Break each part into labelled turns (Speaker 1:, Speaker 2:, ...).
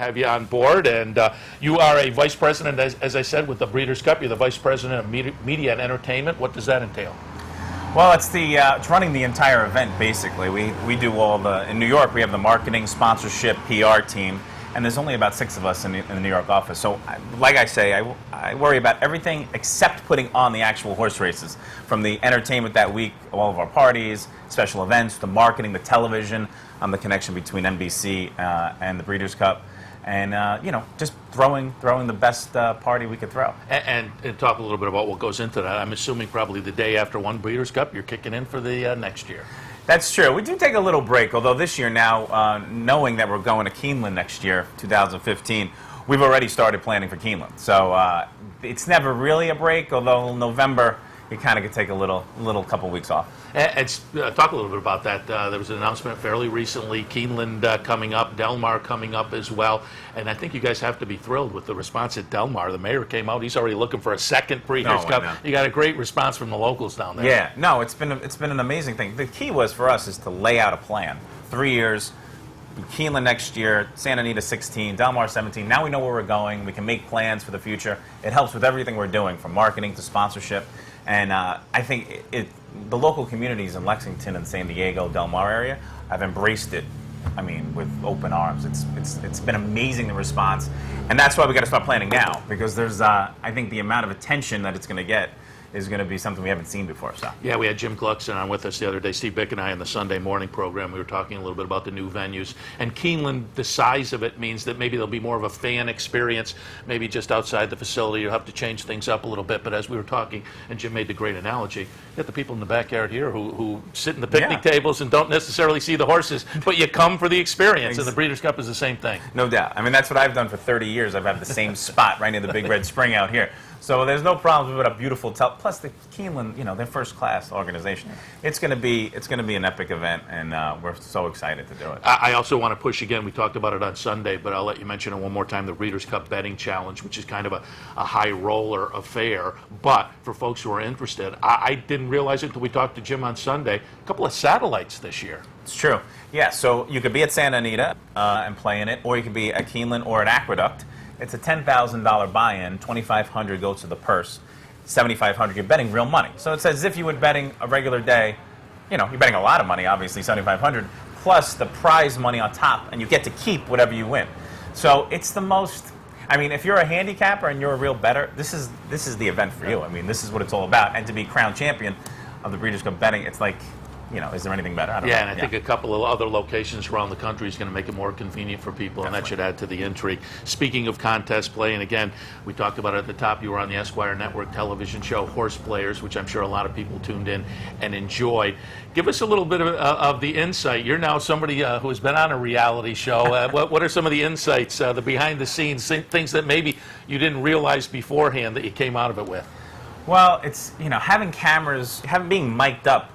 Speaker 1: Have you on board, and you are a vice president, as I said, with the Breeders' Cup. You're the vice president of media and entertainment. What does that entail?
Speaker 2: Well, it's running the entire event basically. We do all in New York. We have the marketing, sponsorship, PR team, and there's only about 6 of us in the New York office. So, like I say, I worry about everything except putting on the actual horse races, from the entertainment that week, all of our parties, special events, the marketing, the television, the connection between NBC and the Breeders' Cup. And just throwing the best party we could throw.
Speaker 1: And talk a little bit about what goes into that. I'm assuming probably the day after one Breeders' Cup, you're kicking in for the next year.
Speaker 2: That's true. We do take a little break, although this year now, knowing that we're going to Keeneland next year, 2015, we've already started planning for Keeneland. So it's never really a break, although in November, you kind of could take a little couple weeks off.
Speaker 1: And talk a little bit about that. There was an announcement fairly recently, Keeneland coming up, Del Mar coming up as well. And I think you guys have to be thrilled with the response at Del Mar. The mayor came out; he's already looking for a second Breeders' Cup. No. You got a great response from the locals down there.
Speaker 2: Yeah, no, it's been an amazing thing. The key was for us is to lay out a plan. 3 years. Keeneland next year, Santa Anita 16, Del Mar 17. Now we know where we're going. We can make plans for the future. It helps with everything we're doing, from marketing to sponsorship. And I think the local communities in Lexington and San Diego, Del Mar area, have embraced it. I mean, with open arms. It's been amazing, the response, and that's why we got to start planning now, because there's I think the amount of attention that it's going to get is going to be something we haven't seen before. So
Speaker 1: yeah, we had Jim Gluckson on with us the other day. Steve Bick and I on the Sunday morning program, we were talking a little bit about the new venues. And Keeneland, the size of it means that maybe there'll be more of a fan experience, maybe just outside the facility. You'll have to change things up a little bit. But as we were talking, and Jim made the great analogy, you got the people in the backyard here who sit in the picnic tables and don't necessarily see the horses, but you come for the experience. And the Breeders' Cup is the same thing.
Speaker 2: No doubt. I mean, that's what I've done for 30 years. I've had the same spot right near the Big Red Spring out here. So there's no problems with a beautiful plus the Keeneland, they're first-class organization. It's going to be an epic event, and we're so excited to do it.
Speaker 1: I also want to push again. We talked about it on Sunday, but I'll let you mention it one more time. The Breeders' Cup Betting Challenge, which is kind of a high roller affair. But for folks who are interested, I didn't realize it until we talked to Jim on Sunday. A couple of satellites this year.
Speaker 2: It's true. Yeah. So you could be at Santa Anita and play in it, or you could be at Keeneland or at Aqueduct. It's a $10,000 buy-in. $2,500 goes to the purse. $7,500, you're betting real money. So it's as if you were betting a regular day. You're betting a lot of money, obviously, $7,500, plus the prize money on top, and you get to keep whatever you win. So it's the most. I mean, if you're a handicapper and you're a real bettor, this is the event for you. I mean, this is what it's all about. And to be crowned champion of the Breeders' Cup betting, it's like, is there anything better? I don't know.
Speaker 1: And I think a couple of other locations around the country is going to make it more convenient for people, and that should add to the intrigue. Speaking of contest play, and again, we talked about it at the top, you were on the Esquire Network television show, Horse Players, which I'm sure a lot of people tuned in and enjoyed. Give us a little bit of the insight. You're now somebody who has been on a reality show. What are some of the insights, the behind-the-scenes, things that maybe you didn't realize beforehand that you came out of it with?
Speaker 2: Well, it's, having cameras, being mic'd up,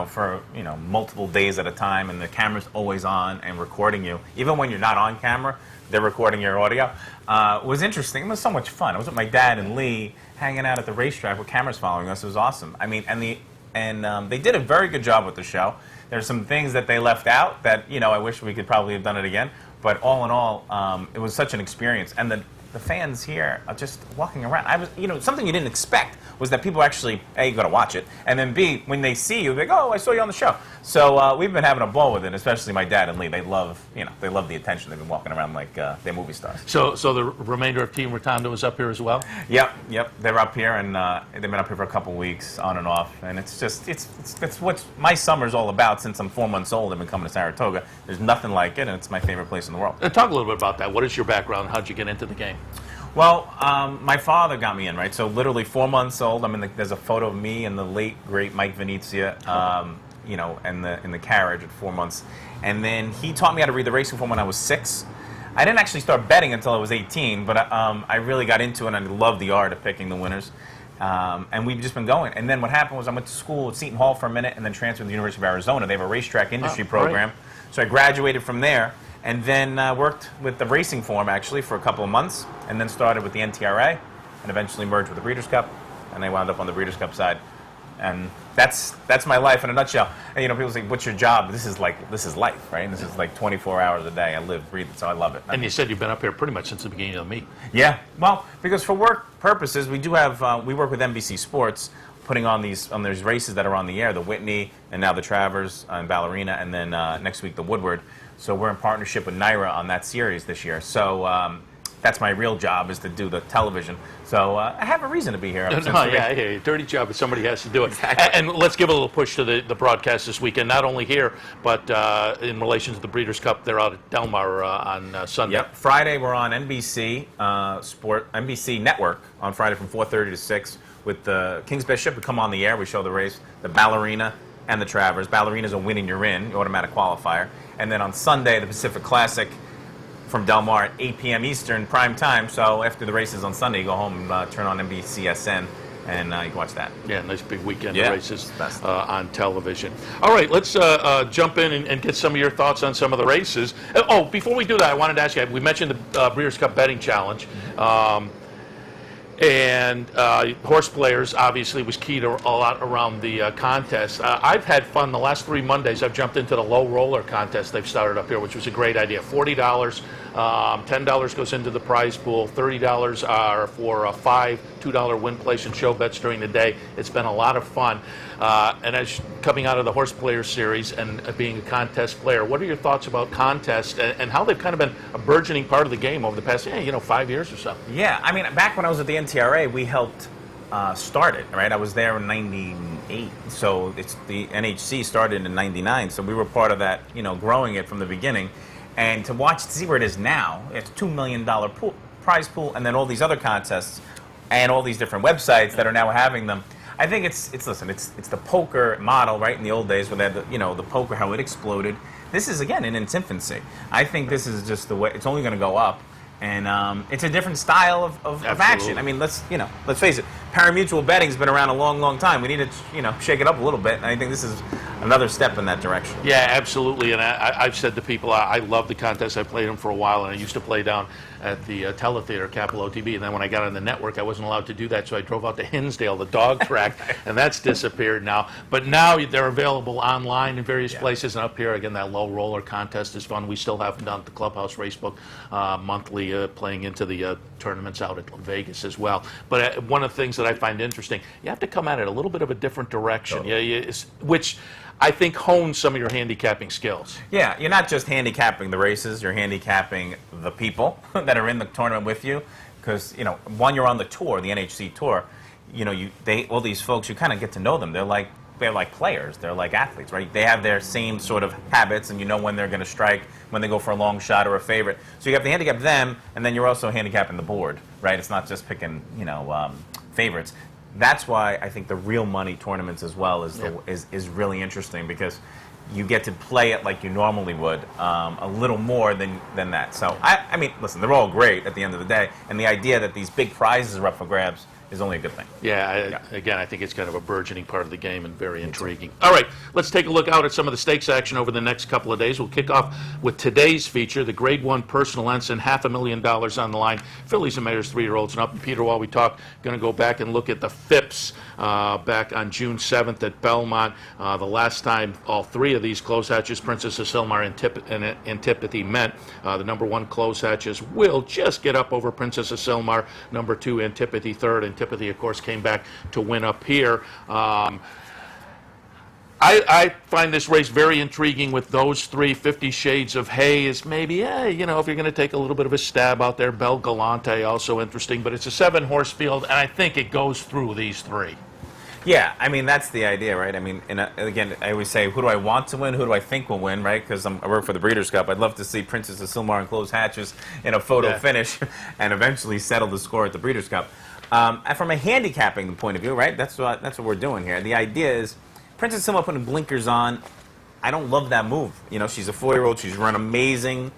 Speaker 2: for, multiple days at a time, and the camera's always on and recording you. Even when you're not on camera, they're recording your audio. Was interesting. It was so much fun. I was with my dad and Lee hanging out at the racetrack with cameras following us. It was awesome. I mean, and they did a very good job with the show. There's some things that they left out that, I wish we could probably have done it again. But all in all, it was such an experience. And the fans here are just walking around. I was, something you didn't expect was that people actually, A, go to watch it, and then B, when they see you, they go, oh, I saw you on the show. So we've been having a ball with it, especially my dad and Lee. They love, they love the attention. They've been walking around like they're movie stars.
Speaker 1: So the remainder of Team Rotundo is up here as well?
Speaker 2: Yep. They're up here, and they've been up here for a couple weeks, on and off. And it's just, it's what my summer's all about. Since I'm 4 months old, I've been coming to Saratoga. There's nothing like it, and it's my favorite place in the world.
Speaker 1: Talk a little bit about that. What is your background? How'd you get into the game?
Speaker 2: Well, my father got me in, right? So literally 4 months old. There's a photo of me and the late, great Mike Venezia, in the carriage at 4 months. And then he taught me how to read the racing form when I was 6. I didn't actually start betting until I was 18, but I really got into it, and I loved the art of picking the winners. And we've just been going. And then what happened was I went to school at Seton Hall for a minute and then transferred to the University of Arizona. They have a racetrack industry program. Right. So I graduated from there. And then worked with the racing form, actually, for a couple of months, and then started with the NTRA, and eventually merged with the Breeders' Cup, and I wound up on the Breeders' Cup side. And that's my life in a nutshell. And, people say, "What's your job?" This is life, right? This is like 24 hours a day. I live, breathe it, so I love it.
Speaker 1: And you said you've been up here pretty much since the beginning of the meet.
Speaker 2: Yeah, well, because for work purposes, we do have we work with NBC Sports, putting on these races that are on the air, the Whitney and now the Travers and Ballerina, and then next week the Woodward. So we're in partnership with Naira on that series this year. So that's my real job, is to do the television. So I have a reason to be here.
Speaker 1: I hear you. Dirty job, but somebody has to do it.
Speaker 2: Exactly.
Speaker 1: And let's give a little push to the broadcast this weekend, not only here, but in relation to the Breeders' Cup. They're out at Del Mar on Sunday.
Speaker 2: Yep. Friday we're on NBC NBC Network on Friday from 4:30 to 6 with the King's Bishop. We come on the air. We show the race, the Ballerina and the Travers. Ballerina's a win and you're in, automatic qualifier. And then on Sunday, the Pacific Classic from Del Mar at 8 p.m. Eastern, prime time. So after the races on Sunday, you go home and turn on NBCSN, and you can watch that.
Speaker 1: Yeah, nice big weekend
Speaker 2: Yeah,
Speaker 1: of races
Speaker 2: best.
Speaker 1: on television. All right, let's jump in and get some of your thoughts on some of the races. Oh, before we do that, I wanted to ask you, we mentioned the Breeders' Cup betting challenge. And horse players obviously was key to a lot around the contest. I've had fun the last 3 Mondays. I've jumped into the low roller contest they've started up here, which was a great idea. $40, $10 goes into the prize pool, $30 are for five $2 win, place, and show bets during the day. It's been a lot of fun. And as coming out of the horse player series and being a contest player, what are your thoughts about contests and how they've kind of been a burgeoning part of the game over the past 5 years or so?
Speaker 2: Yeah, I mean, back when I was at the NTRA, we helped start it, right? I was there in '98, so it's the NHC started in '99, so we were part of that, growing it from the beginning. And to see where it is now, it's $2 million prize pool, and then all these other contests and all these different websites that are now having them. I think it's the poker model, right? In the old days when they had the poker, how it exploded. This is, again, in its infancy. I think this is just the way, it's only going to go up. And it's a different style of action. I mean, let's face it. Pari-mutuel betting's been around a long, long time. We need to, shake it up a little bit. And I think this is another step in that direction.
Speaker 1: Yeah, absolutely. And I've said to people, I love the contest. I played them for a while, and I used to play down at the Teletheater, Capital OTB. And then when I got on the network, I wasn't allowed to do that, so I drove out to Hinsdale, the dog track, and that's disappeared now. But now they're available online in various places. And up here, again, that low roller contest is fun. We still have them down at the Clubhouse Racebook monthly, playing into the tournaments out at Vegas as well. But one of the things that I find interesting, you have to come at it a little bit of a different direction,
Speaker 2: Totally.
Speaker 1: Which I think hones some of your handicapping skills.
Speaker 2: Yeah, you're not just handicapping the races, you're handicapping the people that are in the tournament with you. Because, one, you're on the tour, the NHC tour, all these folks, you kind of get to know them. They're like players, they're like athletes, right? They have their same sort of habits, and you know when they're going to strike, when they go for a long shot or a favorite. So you have to handicap them, and then you're also handicapping the board, right? It's not just picking, favorites. That's why I think the real money tournaments as well is really interesting, because you get to play it like you normally would, a little more than that. So, I mean, listen, they're all great at the end of the day, and the idea that these big prizes are up for grabs is only a good thing.
Speaker 1: Again, I think it's kind of a burgeoning part of the game and very intriguing. All right, let's take a look out at some of the stakes action over the next couple of days. We'll kick off with today's feature, the Grade 1 Personal Ensign, $500,000 on the line. Fillies and Mares, 3-year-olds and up. And Peter, while we talk, going to go back and look at the FIPS back on June 7th at Belmont. The last time all three of these close hatches, Princess of Silmar and Antipathy, met. The number 1 close hatches will just get up over Princess of Silmar. Number 2, Antipathy, third. Antipathy, of course, came back to win up here. I find this race very intriguing with those three. 50 Shades of Hay is maybe, if you're going to take a little bit of a stab out there. Bel Galante, also interesting, but it's a 7-horse field, and I think it goes through these three.
Speaker 2: Yeah, I mean, that's the idea, right? I mean, again, I always say, who do I want to win? Who do I think will win, right? Because I work for the Breeders' Cup. I'd love to see Princess of Silmar and close hatches in a photo finish and eventually settle the score at the Breeders' Cup. And from a handicapping point of view, right, that's what we're doing here. The idea is Princess Silmar putting blinkers on. I don't love that move. She's a 4-year-old. She's run amazing.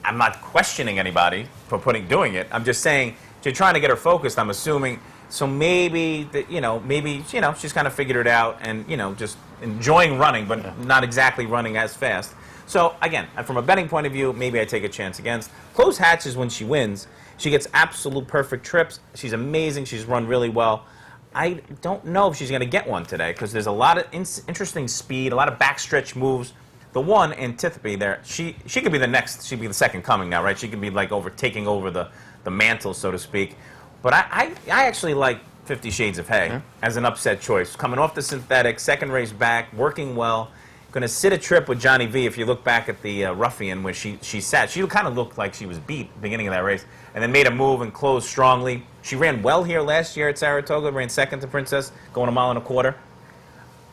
Speaker 2: I'm not questioning anybody for doing it. I'm just saying, you're trying to get her focused, I'm assuming. So maybe she's kind of figured it out and, just enjoying running, but not exactly running as fast. So, again, from a betting point of view, maybe I take a chance against. Close hatches when she wins. She gets absolute perfect trips. She's amazing. She's run really well. I don't know if she's going to get one today because there's a lot of interesting speed, a lot of backstretch moves. The one, Antipathy, there, she could be the next, she'd be the second coming now, right? She could be like taking over the mantle, so to speak. But I actually like 50 Shades of Hay as an upset choice. Coming off the synthetic, second race back, working well. Going to sit a trip with Johnny V. If you look back at the Ruffian where she sat, she kind of looked like she was beat at the beginning of that race, and then made a move and closed strongly. She ran well here last year at Saratoga, ran second to Princess, going 1.25 miles.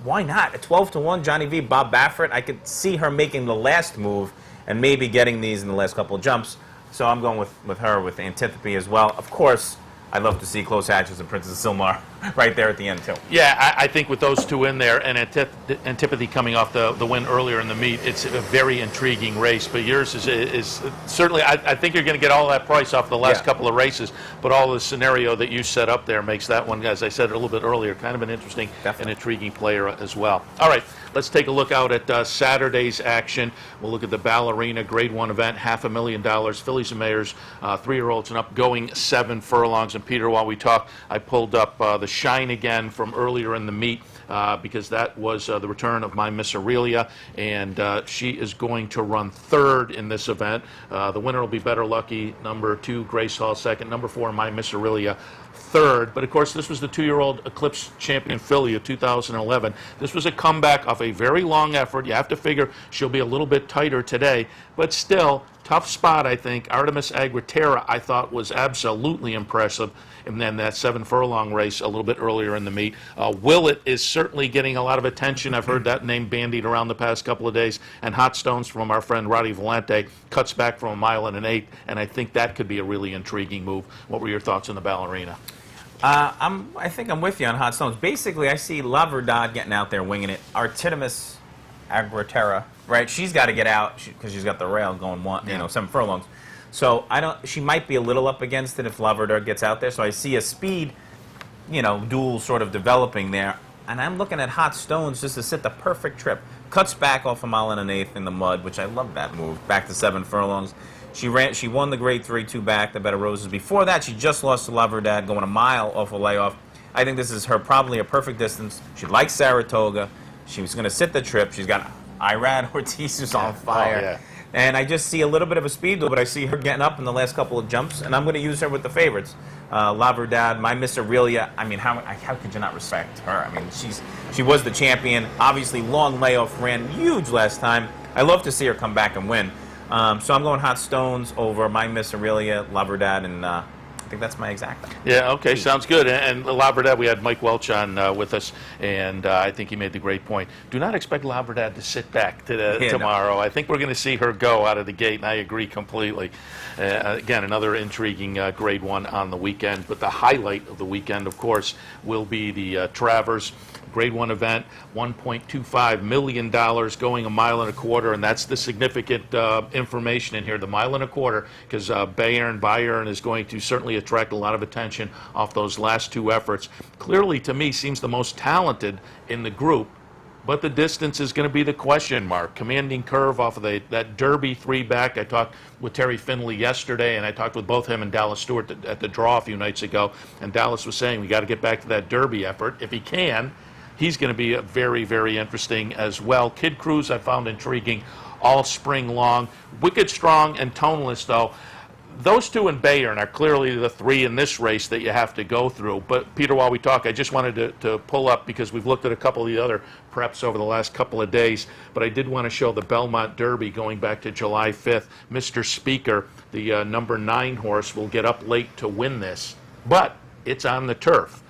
Speaker 2: Why not? At 12-1, Johnny V, Bob Baffert, I could see her making the last move and maybe getting these in the last couple of jumps. So I'm going with her with Antipathy as well. Of course, I'd love to see Close Hatches and Princess Silmar right there at the end, too.
Speaker 1: Yeah, I think with those two in there and Antipathy coming off the win earlier in the meet, it's a very intriguing race. But yours is certainly, I think you're going to get all that price off the last couple of races, but all the scenario that you set up there makes that one, as I said a little bit earlier, kind of an interesting and intriguing player as well. All right, let's take a look out at Saturday's action. We'll look at the Ballerina Grade 1 event, $500,000, fillies and mares, 3-year-olds and up, going 7 furlongs. And Peter, while we talk, I pulled up the Shine Again from earlier in the meet because that was the return of My Miss Aurelia, and she is going to run 3rd in this event. The winner will be Better Lucky, number 2, Grace Hall, 2nd, number 4, My Miss Aurelia, 3rd. But of course, this was the 2-year-old Eclipse champion filly of 2011. This was a comeback off a very long effort. You have to figure she'll be a little bit tighter today, but still, tough spot, I think. Artemis Agriterra, I thought, was absolutely impressive. And then that 7-furlong race a little bit earlier in the meet. Willett is certainly getting a lot of attention. I've heard that name bandied around the past couple of days. And Hot Stones from our friend Roddy Valente cuts back from 1 mile and an eighth, and I think that could be a really intriguing move. What were your thoughts on the Ballerina?
Speaker 2: I think I'm with you on Hot Stones. Basically, I see La Verdad getting out there winging it. Artemis Agriterra, right? She's got to get out because she's got the rail going 7 furlongs. So she might be a little up against it if La Verdad gets out there. So I see a speed, duel sort of developing there. And I'm looking at Hot Stones just to sit the perfect trip. Cuts back off 1 mile and an eighth in the mud, which I love that move. Back to 7 furlongs. She won the Grade 3 2 back, the Bed of Roses. Before that, she just lost to La Verdad, going 1 mile off a layoff. I think this is probably a perfect distance. She likes Saratoga. She was going to sit the trip. She's got Irad Ortiz who's on fire.
Speaker 1: Oh, yeah.
Speaker 2: And I just see a little bit of a speed, but I see her getting up in the last couple of jumps, and I'm going to use her with the favorites. La Verdad, My Miss Aurelia. I mean, how could you not respect her? I mean, she was the champion. Obviously, long layoff, ran huge last time. I love to see her come back and win. So I'm going Hot Stones over My Miss Aurelia, La Verdad, and I think that's my exact.
Speaker 1: Yeah, okay, sounds good. And La Verdad, we had Mike Welch on with us, and I think he made the great point. Do not expect La Verdad to sit back tomorrow. No. I think we're going to see her go out of the gate, and I agree completely. Again, another intriguing Grade 1 on the weekend. But the highlight of the weekend, of course, will be the Travers Grade 1 event, $1.25 million, going 1.25 miles, and that's the significant information in here, the 1.25 miles, because Bayern is going to certainly attract a lot of attention off those last 2 efforts. Clearly, to me, seems the most talented in the group, but the distance is going to be the question mark. Commanding Curve off of that Derby 3 back. I talked with Terry Finley yesterday, and I talked with both him and Dallas Stewart at the draw a few nights ago, and Dallas was saying we got to get back to that Derby effort. If he can, he's going to be very, very interesting as well. Kid Cruz I found intriguing all spring long. Wicked Strong and Toneless, though. Those 2 in Bayern are clearly the 3 in this race that you have to go through. But, Peter, while we talk, I just wanted to pull up, because we've looked at a couple of the other preps over the last couple of days, but I did want to show the Belmont Derby going back to July 5th. Mr. Speaker, the number 9 horse, will get up late to win this, but it's on the turf.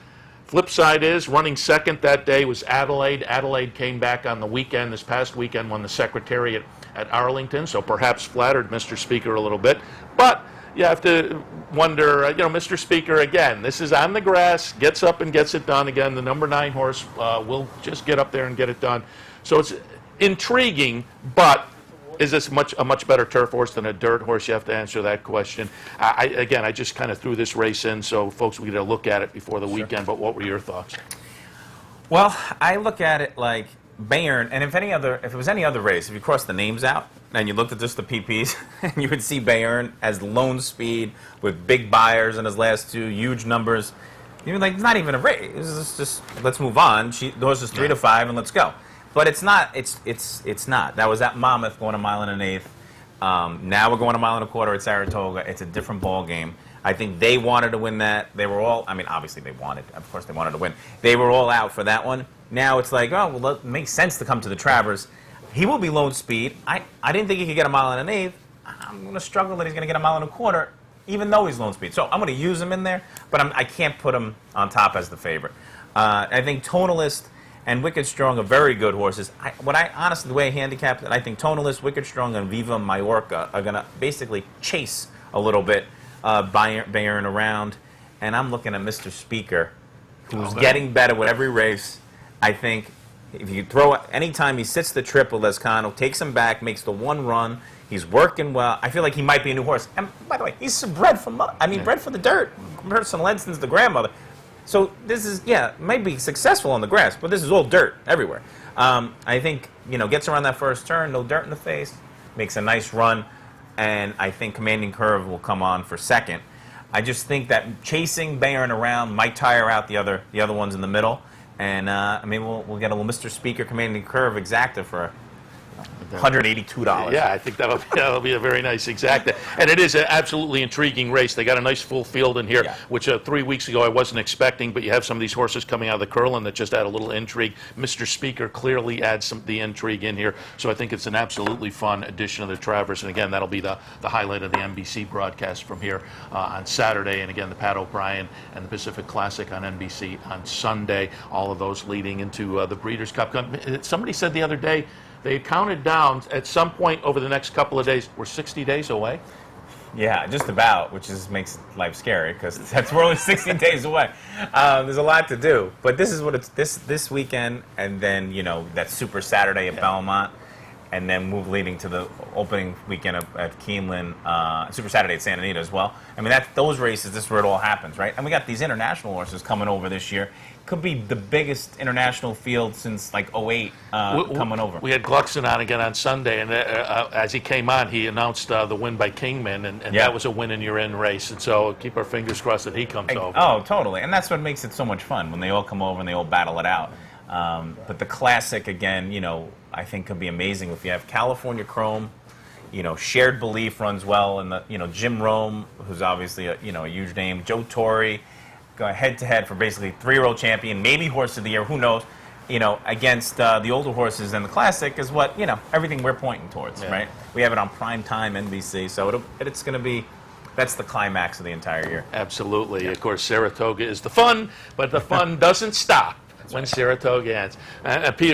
Speaker 1: Flip side is, running second that day was Adelaide. Adelaide came back on the weekend, this past weekend, won the Secretariat at Arlington, so perhaps flattered Mr. Speaker a little bit. But you have to wonder, Mr. Speaker, again, this is on the grass, gets up and gets it done again. The number 9 horse will just get up there and get it done. So it's intriguing, but is this a much better turf horse than a dirt horse? You have to answer that question. I just kind of threw this race in so folks would get a look at it before the weekend, but what were your thoughts?
Speaker 2: Well, I look at it like Bayern, and if it was any other race, if you crossed the names out and you looked at just the PPs, you would see Bayern as lone speed with big buyers in his last 2, huge numbers. Even like it's not even a race. It's just let's move on. The horse is 3 to 5, and let's go. But it's not. It's not. That was at Monmouth going a mile and an eighth. Now we're going a mile and a quarter at Saratoga. It's a different ball game. I think they wanted to win that. They were all. I mean, obviously they wanted. Of course, they wanted to win. They were all out for that one. Now it's like, oh, well, it makes sense to come to the Travers. He will be lone speed. I didn't think he could get a mile and an eighth. I'm going to struggle that he's going to get a mile and a quarter, even though he's lone speed. So I'm going to use him in there, but I can't put him on top as the favorite. I think Tonalist and Wicked Strong are very good horses. Honestly, the way I handicapped it, I think Tonalist, Wicked Strong, and Viva Mallorca are going to basically chase a little bit, baying around. And I'm looking at Mr. Speaker, who's getting better with every race. I think if you throw anytime he sits the triple, Lescano takes him back, makes the one run. He's working well. I feel like he might be a new horse. And by the way, he's bred from bred for the dirt. Personal Edson's the grandmother. So this is might be successful on the grass, but this is all dirt everywhere. I think gets around that first turn, no dirt in the face, makes a nice run, and I think Commanding Curve will come on for second. I just think that chasing, baying around might tire out the other ones in the middle. And we'll get a little Mr. Speaker Commanding Curve exacta for $182.
Speaker 1: Yeah, I think that'll be a very nice exacta. And it is an absolutely intriguing race. They got a nice full field in here, which 3 weeks ago I wasn't expecting, but you have some of these horses coming out of the Curlin that just add a little intrigue. Mr. Speaker clearly adds the intrigue in here, so I think it's an absolutely fun addition of the Travers. And again, that'll be the highlight of the NBC broadcast from here on Saturday. And again, the Pat O'Brien and the Pacific Classic on NBC on Sunday. All of those leading into the Breeders' Cup. Somebody said the other day, they counted down at some point over the next couple of days. We're 60 days away.
Speaker 2: Yeah, just about, which makes life scary because we're only 60 days away. There's a lot to do, but this is what it's this weekend, and then that Super Saturday at Belmont, and then move leading to the opening weekend at Keeneland, Super Saturday at Santa Anita as well. I mean, those races. This is where it all happens, right? And we got these international horses coming over this year. Could be the biggest international field since like '08 coming over.
Speaker 1: We had Gluckson on again on Sunday, and as he came on, he announced the win by Kingman, and that was a win in your in race. And so keep our fingers crossed that he comes over.
Speaker 2: Oh, totally. And that's what makes it so much fun when they all come over and they all battle it out. But the Classic again, I think could be amazing if you have California Chrome. Shared Belief runs well, and Jim Rome, who's obviously a huge name. Joe Torre. Go head-to-head for basically 3-year-old champion, maybe horse of the year, who knows, against the older horses in the Classic is what, everything we're pointing towards, right? We have it on prime time NBC, so it's going to be, that's the climax of the entire year.
Speaker 1: Absolutely. Of course, Saratoga is the fun, but the fun doesn't stop when Saratoga ends. Peter,